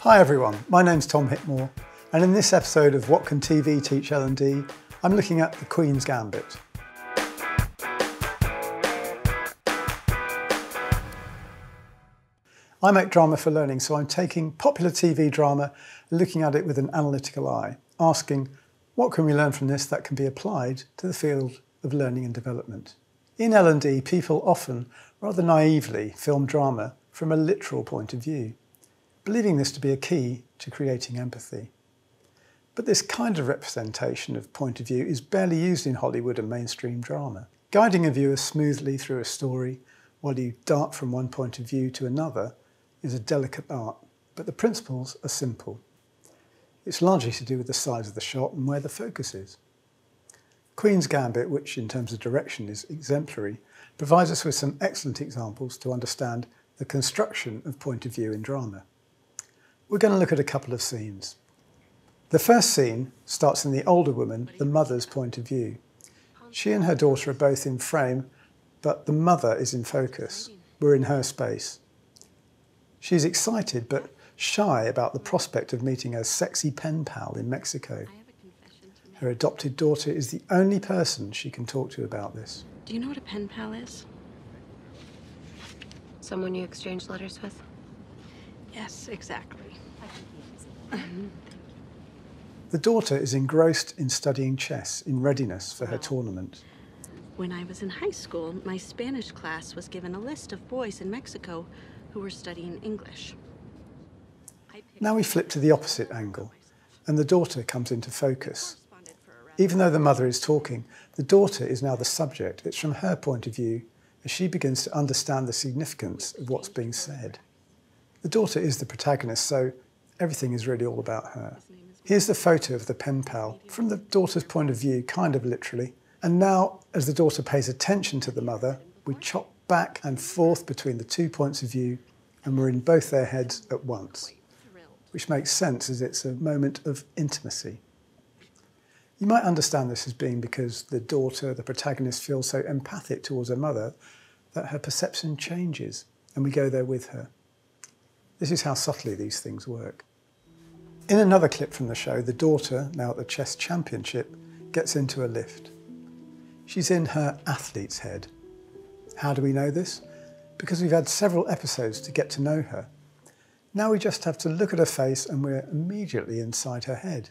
Hi everyone, my name's Tom Hickmore, and in this episode of What Can TV Teach L&D, I'm looking at The Queen's Gambit. I make drama for learning, so I'm taking popular TV drama and looking at it with an analytical eye, asking what can we learn from this that can be applied to the field of learning and development. In L&D, people often, rather naively, film drama from a literal point of view, believing this to be a key to creating empathy. But this kind of representation of point of view is barely used in Hollywood and mainstream drama. Guiding a viewer smoothly through a story while you dart from one point of view to another is a delicate art, but the principles are simple. It's largely to do with the size of the shot and where the focus is. Queen's Gambit, which in terms of direction is exemplary, provides us with some excellent examples to understand the construction of point of view in drama. We're going to look at a couple of scenes. The first scene starts in the older woman, the mother's point of view. She and her daughter are both in frame, but the mother is in focus. We're in her space. She's excited but shy about the prospect of meeting her sexy pen pal in Mexico. Her adopted daughter is the only person she can talk to about this. Do you know what a pen pal is? Someone you exchange letters with? Yes, exactly. The daughter is engrossed in studying chess in readiness for her tournament. When I was in high school, my Spanish class was given a list of boys in Mexico who were studying English. Now we flip to the opposite angle, and the daughter comes into focus. Even though the mother is talking, the daughter is now the subject. It's from her point of view as she begins to understand the significance of what's being said. The daughter is the protagonist, so everything is really all about her. Here's the photo of the pen pal from the daughter's point of view, kind of literally. And now, as the daughter pays attention to the mother, we chop back and forth between the two points of view, and we're in both their heads at once, which makes sense as it's a moment of intimacy. You might understand this as being because the daughter, the protagonist, feels so empathic towards her mother that her perception changes, and we go there with her. This is how subtly these things work. In another clip from the show, the daughter, now at the chess championship, gets into a lift. She's in her athlete's head. How do we know this? Because we've had several episodes to get to know her. Now we just have to look at her face and we're immediately inside her head.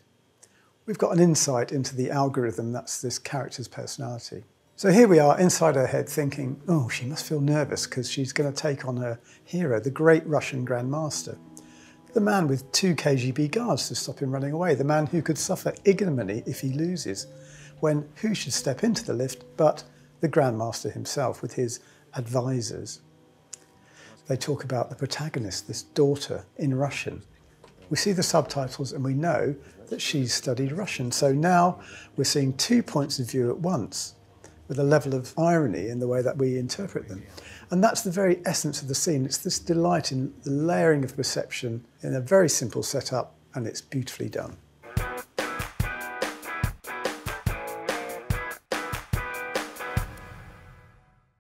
We've got an insight into the algorithm that's this character's personality. So here we are inside her head thinking, oh, she must feel nervous because she's going to take on her hero, the great Russian grandmaster. The man with 2 KGB guards to stop him running away, the man who could suffer ignominy if he loses, when who should step into the lift but the grandmaster himself with his advisors. They talk about the protagonist, this daughter, in Russian. We see the subtitles and we know that she's studied Russian. So now we're seeing 2 points of view at once, with a level of irony in the way that we interpret them. And that's the very essence of the scene. It's this delight in the layering of perception in a very simple setup, and it's beautifully done.